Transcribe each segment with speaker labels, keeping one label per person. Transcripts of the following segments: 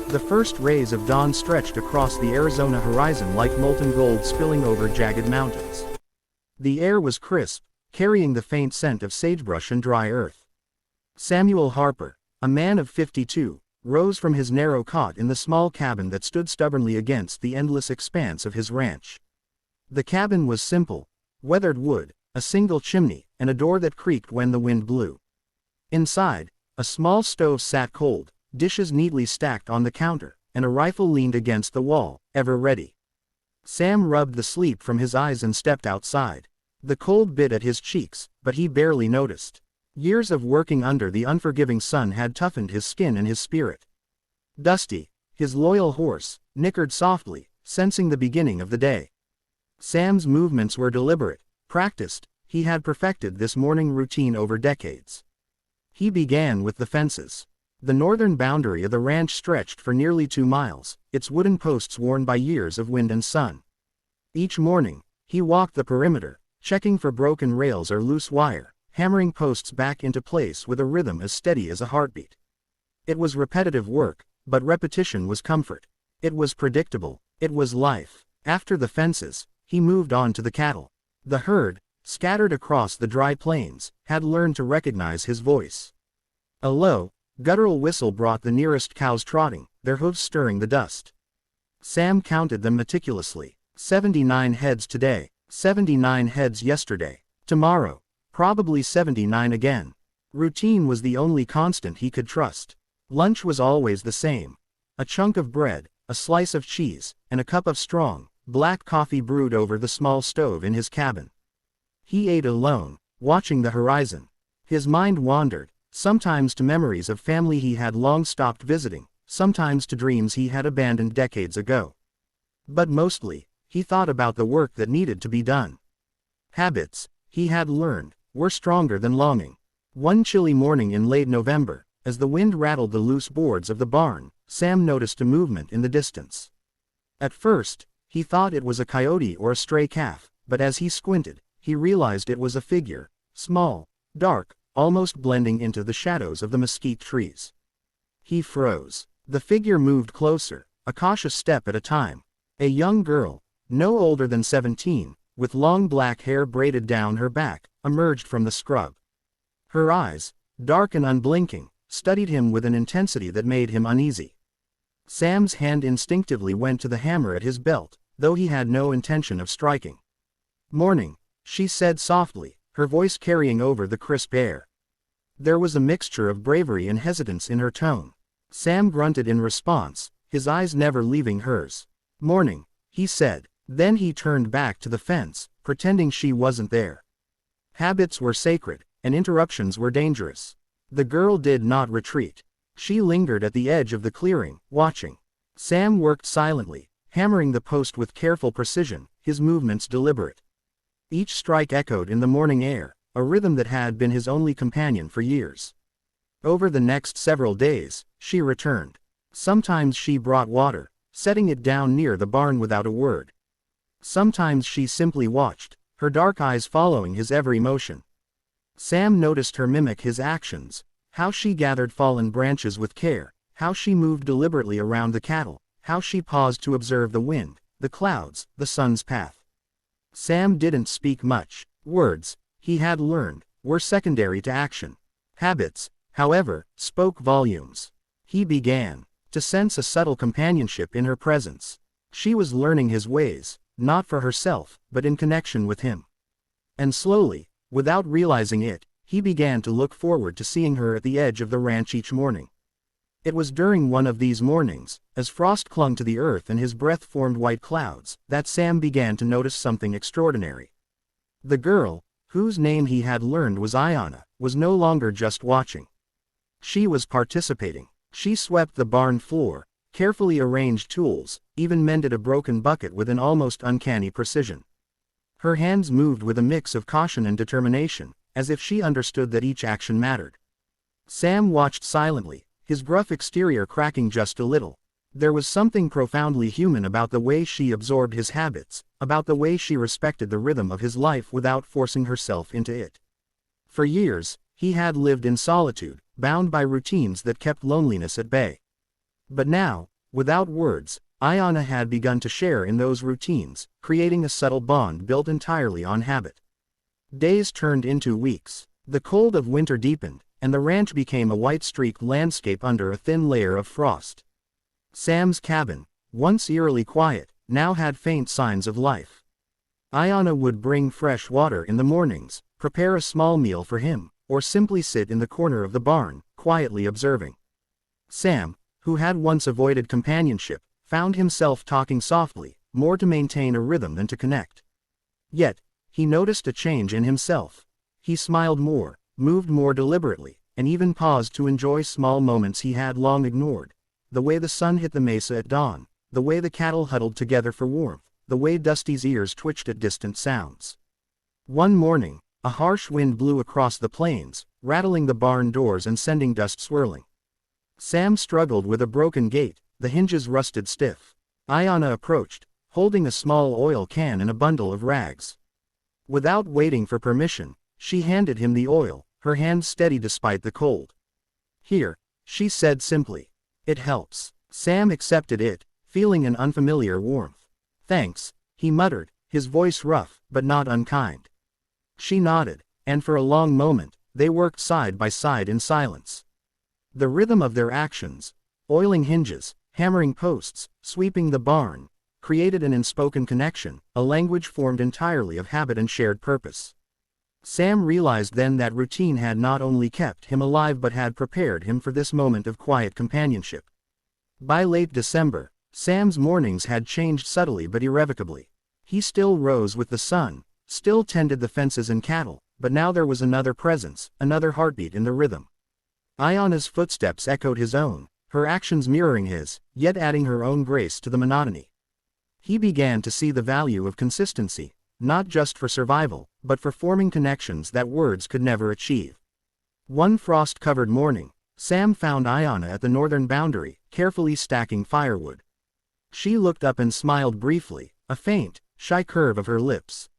Speaker 1: The first rays of dawn stretched across the Arizona horizon like molten gold spilling over jagged mountains. The air was crisp, carrying the faint scent of sagebrush and dry earth. Samuel Harper, a man of 52, rose from his narrow cot in the small cabin that stood stubbornly against the endless expanse of his ranch. The cabin was simple: weathered wood, a single chimney, and a door that creaked when the wind blew. Inside, a small stove sat cold, dishes neatly stacked on the counter, and a rifle leaned against the wall, ever ready. Sam rubbed the sleep from his eyes and stepped outside. The cold bit at his cheeks, but he barely noticed. Years of working under the unforgiving sun had toughened his skin and his spirit. Dusty, his loyal horse, nickered softly, sensing the beginning of the day. Sam's movements were deliberate, practiced. He had perfected this morning routine over decades. He began with the fences. The northern boundary of the ranch stretched for nearly 2 miles, its wooden posts worn by years of wind and sun. Each morning, he walked the perimeter, checking for broken rails or loose wire, hammering posts back into place with a rhythm as steady as a heartbeat. It was repetitive work, but repetition was comfort. It was predictable. It was life. After the fences, he moved on to the cattle. The herd, scattered across the dry plains, had learned to recognize his voice. A low, guttural whistle brought the nearest cows trotting, their hooves stirring the dust. Sam counted them meticulously. 79 heads today, 79 heads yesterday, tomorrow, probably 79 again. Routine was the only constant he could trust. Lunch was always the same. A chunk of bread, a slice of cheese, and a cup of strong, black coffee brewed over the small stove in his cabin. He ate alone, watching the horizon. His mind wandered, sometimes to memories of family he had long stopped visiting, sometimes to dreams he had abandoned decades ago. But mostly, he thought about the work that needed to be done. Habits, he had learned, were stronger than longing. One chilly morning in late November, as the wind rattled the loose boards of the barn, Sam noticed a movement in the distance. At first, he thought it was a coyote or a stray calf, but as he squinted, he realized it was a figure, small, dark, almost blending into the shadows of the mesquite trees. He froze. The figure moved closer, a cautious step at a time. A young girl, no older than 17, with long black hair braided down her back, emerged from the scrub. Her eyes, dark and unblinking, studied him with an intensity that made him uneasy. Sam's hand instinctively went to the hammer at his belt, though he had no intention of striking. "Morning," she said softly, her voice carrying over the crisp air. There was a mixture of bravery and hesitance in her tone. Sam grunted in response, his eyes never leaving hers. "Morning," he said. Then he turned back to the fence, pretending she wasn't there. Habits were sacred, and interruptions were dangerous. The girl did not retreat. She lingered at the edge of the clearing, watching. Sam worked silently, hammering the post with careful precision, his movements deliberate. Each strike echoed in the morning air, a rhythm that had been his only companion for years. Over the next several days, she returned. Sometimes she brought water, setting it down near the barn without a word. Sometimes she simply watched, her dark eyes following his every motion. Sam noticed her mimic his actions, how she gathered fallen branches with care, how she moved deliberately around the cattle, how she paused to observe the wind, the clouds, the sun's path. Sam didn't speak much. Words, he had learned, were secondary to action. Habits, however, spoke volumes. He began to sense a subtle companionship in her presence. She was learning his ways, not for herself, but in connection with him. And slowly, without realizing it, he began to look forward to seeing her at the edge of the ranch each morning. It was during one of these mornings, as frost clung to the earth and his breath formed white clouds, that Sam began to notice something extraordinary. The girl, whose name he had learned was Ayanna, was no longer just watching. She was participating. She swept the barn floor, carefully arranged tools, even mended a broken bucket with an almost uncanny precision. Her hands moved with a mix of caution and determination, as if she understood that each action mattered. Sam watched silently, his gruff exterior cracking just a little. There was something profoundly human about the way she absorbed his habits, about the way she respected the rhythm of his life without forcing herself into it. For years, he had lived in solitude, bound by routines that kept loneliness at bay. But now, Without words, Ayana had begun to share in those routines, creating a subtle bond built entirely on habit. Days turned into weeks. The cold of winter deepened, and the ranch became a white-streaked landscape under a thin layer of frost. Sam's cabin, once eerily quiet, now had faint signs of life. Ayana would bring fresh water in the mornings, prepare a small meal for him, or simply sit in the corner of the barn, quietly observing. Sam, who had once avoided companionship, found himself talking softly, more to maintain a rhythm than to connect. Yet, he noticed a change in himself. He smiled more, moved more deliberately, and even paused to enjoy small moments he had long ignored. The way the sun hit the mesa at dawn, the way the cattle huddled together for warmth, the way Dusty's ears twitched at distant sounds. One morning, a harsh wind blew across the plains, rattling the barn doors and sending dust swirling. Sam struggled with a broken gate, the hinges rusted stiff. Ayana approached, holding a small oil can and a bundle of rags. Without waiting for permission, she handed him the oil, her hand steady despite the cold. "Here," she said simply. "It helps." Sam accepted it, feeling an unfamiliar warmth. "Thanks," he muttered, his voice rough, but not unkind. She nodded, and for a long moment, they worked side by side in silence. The rhythm of their actions, oiling hinges, hammering posts, sweeping the barn, created an unspoken connection, a language formed entirely of habit and shared purpose. Sam realized then that routine had not only kept him alive but had prepared him for this moment of quiet companionship. By late December, Sam's mornings had changed subtly but irrevocably. He still rose with the sun, still tended the fences and cattle, but now there was another presence, another heartbeat in the rhythm. Ayana's footsteps echoed his own, her actions mirroring his, yet adding her own grace to the monotony. He began to see the value of consistency, not just for survival, but for forming connections that words could never achieve. One frost-covered morning, Sam found Ayana at the northern boundary, carefully stacking firewood. She looked up and smiled briefly, a faint, shy curve of her lips.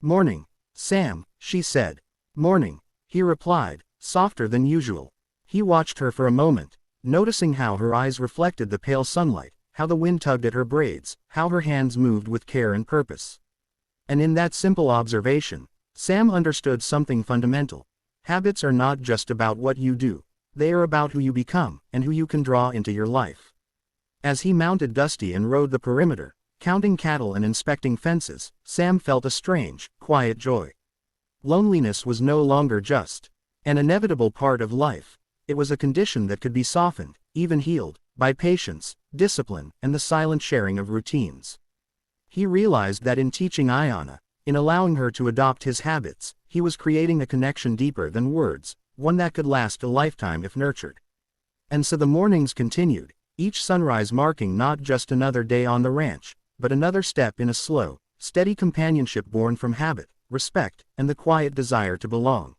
Speaker 1: "Morning, Sam," she said. "Morning," he replied, softer than usual. He watched her for a moment, noticing how her eyes reflected the pale sunlight, how the wind tugged at her braids, how her hands moved with care and purpose. And in that simple observation, Sam understood something fundamental. Habits are not just about what you do, they are about who you become, and who you can draw into your life. As he mounted Dusty and rode the perimeter, counting cattle and inspecting fences, Sam felt a strange, quiet joy. Loneliness was no longer just an inevitable part of life. It was a condition that could be softened, even healed, by patience, discipline, and the silent sharing of routines. He realized that in teaching Ayana, in allowing her to adopt his habits, he was creating a connection deeper than words, one that could last a lifetime if nurtured. And so the mornings continued, each sunrise marking not just another day on the ranch, but another step in a slow, steady companionship born from habit, respect, and the quiet desire to belong.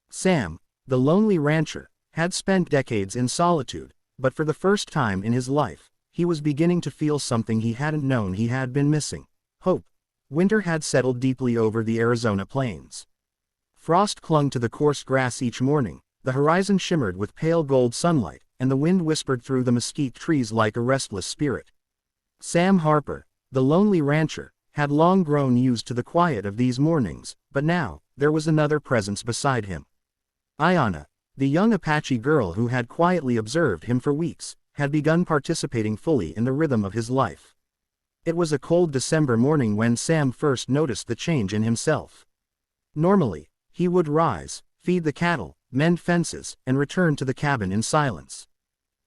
Speaker 1: Sam, the lonely rancher, had spent decades in solitude, but for the first time in his life, he was beginning to feel something he hadn't known he had been missing: hope. Winter had settled deeply over the Arizona plains. Frost clung to the coarse grass each morning, the horizon shimmered with pale gold sunlight, and the wind whispered through the mesquite trees like a restless spirit. Sam Harper, the lonely rancher, had long grown used to the quiet of these mornings, but now, there was another presence beside him. Ayana, the young Apache girl who had quietly observed him for weeks, had begun participating fully in the rhythm of his life. It was a cold December morning when Sam first noticed the change in himself. Normally, he would rise, feed the cattle, mend fences, and return to the cabin in silence.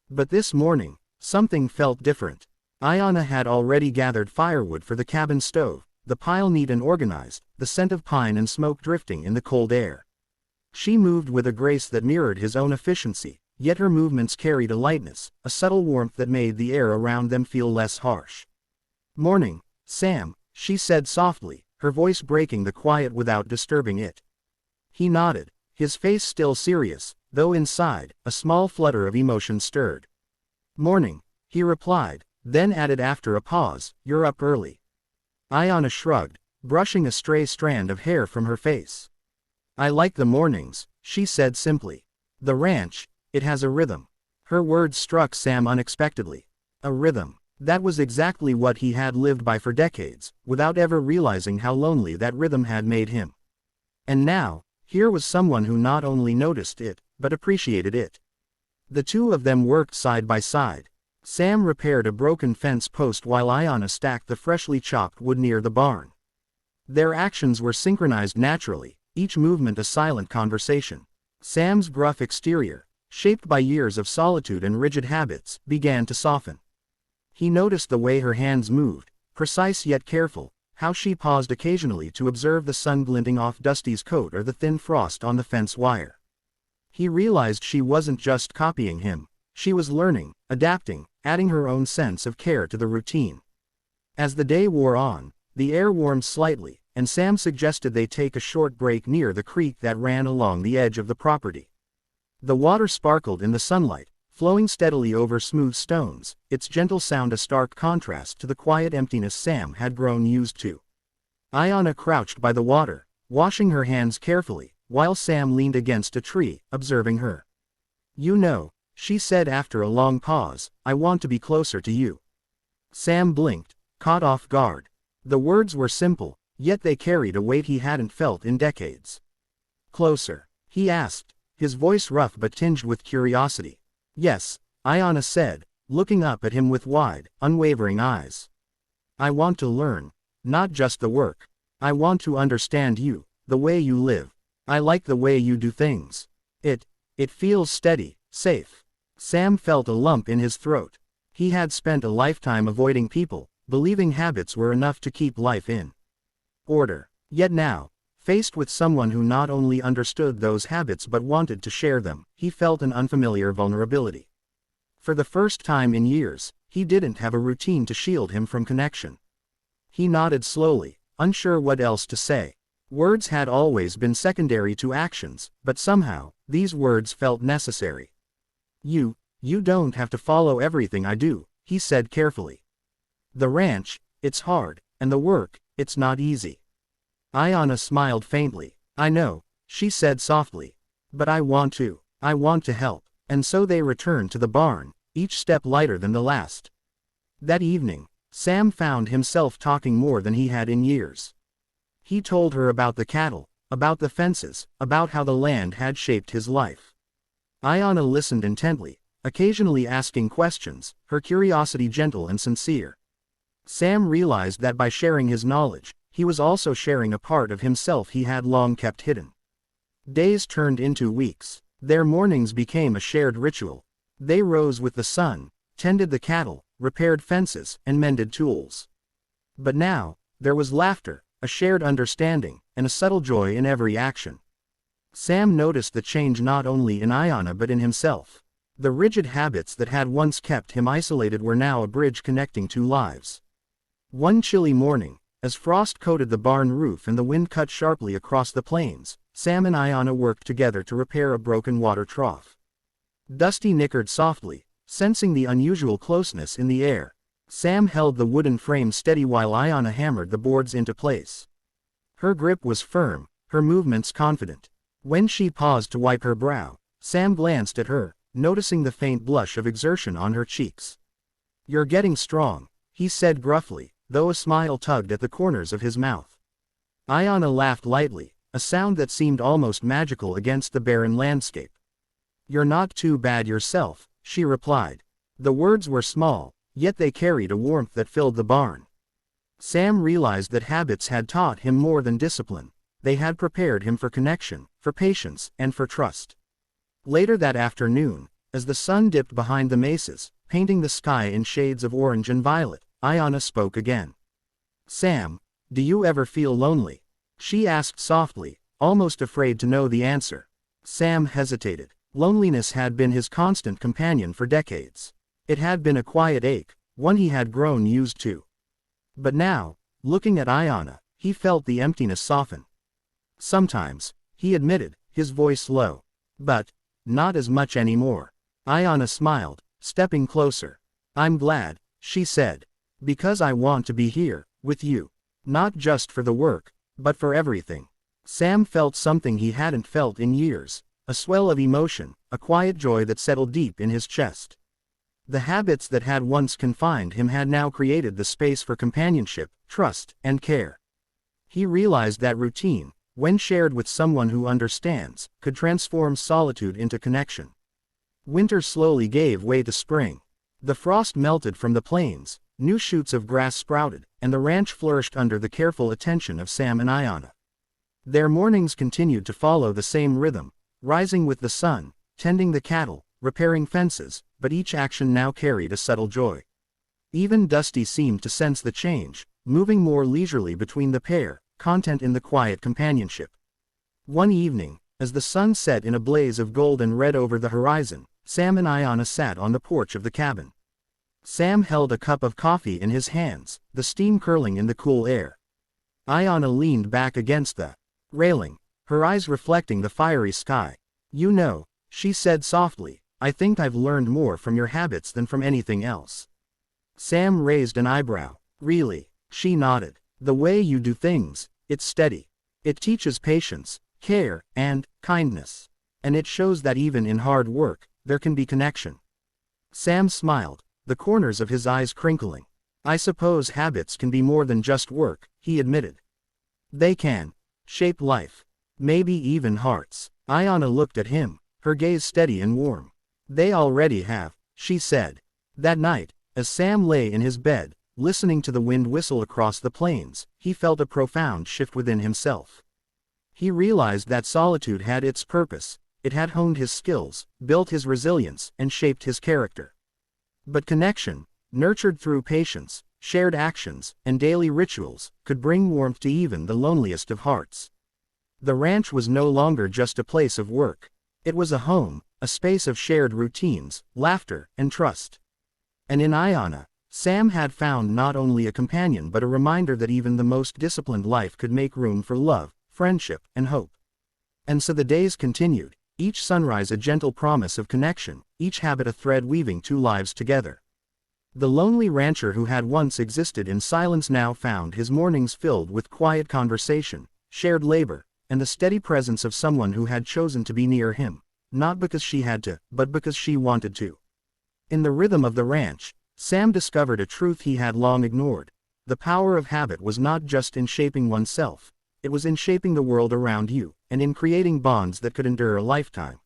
Speaker 1: But this morning, something felt different. Ayana had already gathered firewood for the cabin stove, the pile neat and organized, the scent of pine and smoke drifting in the cold air. She moved with a grace that mirrored his own efficiency, yet her movements carried a lightness, a subtle warmth that made the air around them feel less harsh. "Morning, Sam," she said softly, her voice breaking the quiet without disturbing it. He nodded, his face still serious, though inside, a small flutter of emotion stirred. "Morning," he replied, then added after a pause, "You're up early." Ayana shrugged, brushing a stray strand of hair from her face. "I like the mornings," she said simply. "The ranch, it has a rhythm." Her words struck Sam unexpectedly. A rhythm. That was exactly what he had lived by for decades, without ever realizing how lonely that rhythm had made him. And now, here was someone who not only noticed it, but appreciated it. The two of them worked side by side. Sam repaired a broken fence post while Ayanna stacked the freshly chopped wood near the barn. Their actions were synchronized naturally, each movement a silent conversation. Sam's gruff exterior, shaped by years of solitude and rigid habits, began to soften. He noticed the way her hands moved, precise yet careful, how she paused occasionally to observe the sun glinting off Dusty's coat or the thin frost on the fence wire. He realized she wasn't just copying him, she was learning, adapting, adding her own sense of care to the routine. As the day wore on, the air warmed slightly, and Sam suggested they take a short break near the creek that ran along the edge of the property. The water sparkled in the sunlight, flowing steadily over smooth stones, its gentle sound a stark contrast to the quiet emptiness Sam had grown used to. Ayanna crouched by the water, washing her hands carefully, while Sam leaned against a tree, observing her. "You know," she said after a long pause, "I want to be closer to you." Sam blinked, caught off guard. The words were simple, yet they carried a weight he hadn't felt in decades. "Closer?" he asked, his voice rough but tinged with curiosity. "Yes," Ayanna said, looking up at him with wide, unwavering eyes. "I want to learn. Not just the work. I want to understand you, the way you live. I like the way you do things. It feels steady, safe." Sam felt a lump in his throat. He had spent a lifetime avoiding people, believing habits were enough to keep life in order. Yet now, faced with someone who not only understood those habits but wanted to share them, he felt an unfamiliar vulnerability. For the first time in years, he didn't have a routine to shield him from connection. He nodded slowly, unsure what else to say. Words had always been secondary to actions, but somehow, these words felt necessary. You don't have to follow everything I do," he said carefully. "The ranch, it's hard, and the work, it's not easy." Ayanna smiled faintly. "I know," she said softly. "But I want to help." And so they returned to the barn, each step lighter than the last. That evening, Sam found himself talking more than he had in years. He told her about the cattle, about the fences, about how the land had shaped his life. Ayanna listened intently, occasionally asking questions, her curiosity gentle and sincere. Sam realized that by sharing his knowledge, he was also sharing a part of himself he had long kept hidden. Days turned into weeks. Their mornings became a shared ritual. They rose with the sun, tended the cattle, repaired fences, and mended tools. But now, there was laughter, a shared understanding, and a subtle joy in every action. Sam noticed the change not only in Ayanna but in himself. The rigid habits that had once kept him isolated were now a bridge connecting two lives. One chilly morning, as frost coated the barn roof and the wind cut sharply across the plains, Sam and Ayanna worked together to repair a broken water trough. Dusty nickered softly, sensing the unusual closeness in the air. Sam held the wooden frame steady while Ayanna hammered the boards into place. Her grip was firm, her movements confident. When she paused to wipe her brow, Sam glanced at her, noticing the faint blush of exertion on her cheeks. "You're getting strong," he said gruffly, though a smile tugged at the corners of his mouth. Ayanna laughed lightly, a sound that seemed almost magical against the barren landscape. "You're not too bad yourself," she replied. The words were small, yet they carried a warmth that filled the barn. Sam realized that habits had taught him more than discipline. They had prepared him for connection, for patience, and for trust. Later that afternoon, as the sun dipped behind the mesas, painting the sky in shades of orange and violet, Ayanna spoke again. "Sam, do you ever feel lonely?" she asked softly, almost afraid to know the answer. Sam hesitated. Loneliness had been his constant companion for decades. It had been a quiet ache, one he had grown used to. But now, looking at Ayanna, he felt the emptiness soften. "Sometimes," he admitted, his voice low. "But not as much anymore." Ayanna smiled, stepping closer. "I'm glad," she said. "Because I want to be here, with you. Not just for the work, but for everything." Sam felt something he hadn't felt in years, a swell of emotion, a quiet joy that settled deep in his chest. The habits that had once confined him had now created the space for companionship, trust, and care. He realized that routine, when shared with someone who understands, could transform solitude into connection. Winter slowly gave way to spring. The frost melted from the plains, new shoots of grass sprouted, and the ranch flourished under the careful attention of Sam and Ayanna. Their mornings continued to follow the same rhythm, rising with the sun, tending the cattle, repairing fences, but each action now carried a subtle joy. Even Dusty seemed to sense the change, moving more leisurely between the pair, content in the quiet companionship. One evening, as the sun set in a blaze of gold and red over the horizon, Sam and Ayanna sat on the porch of the cabin. Sam held a cup of coffee in his hands, the steam curling in the cool air. Ayanna leaned back against the railing, her eyes reflecting the fiery sky. "You know," she said softly, "I think I've learned more from your habits than from anything else." Sam raised an eyebrow. "Really?" She nodded. "The way you do things, it's steady. It teaches patience, care, and kindness. And it shows that even in hard work, there can be connection." Sam smiled, the corners of his eyes crinkling. "I suppose habits can be more than just work," he admitted. "They can shape life. Maybe even hearts." Ayanna looked at him, her gaze steady and warm. "They already have," she said. That night, as Sam lay in his bed, listening to the wind whistle across the plains, he felt a profound shift within himself. He realized that solitude had its purpose. It had honed his skills, built his resilience, and shaped his character. But connection, nurtured through patience, shared actions, and daily rituals, could bring warmth to even the loneliest of hearts. The ranch was no longer just a place of work. It was a home, a space of shared routines, laughter, and trust. And in Ayanna, Sam had found not only a companion but a reminder that even the most disciplined life could make room for love, friendship, and hope. And so the days continued, each sunrise a gentle promise of connection, each habit a thread weaving two lives together. The lonely rancher who had once existed in silence now found his mornings filled with quiet conversation, shared labor, and the steady presence of someone who had chosen to be near him, not because she had to, but because she wanted to. In the rhythm of the ranch, Sam discovered a truth he had long ignored. The power of habit was not just in shaping oneself, it was in shaping the world around you, and in creating bonds that could endure a lifetime.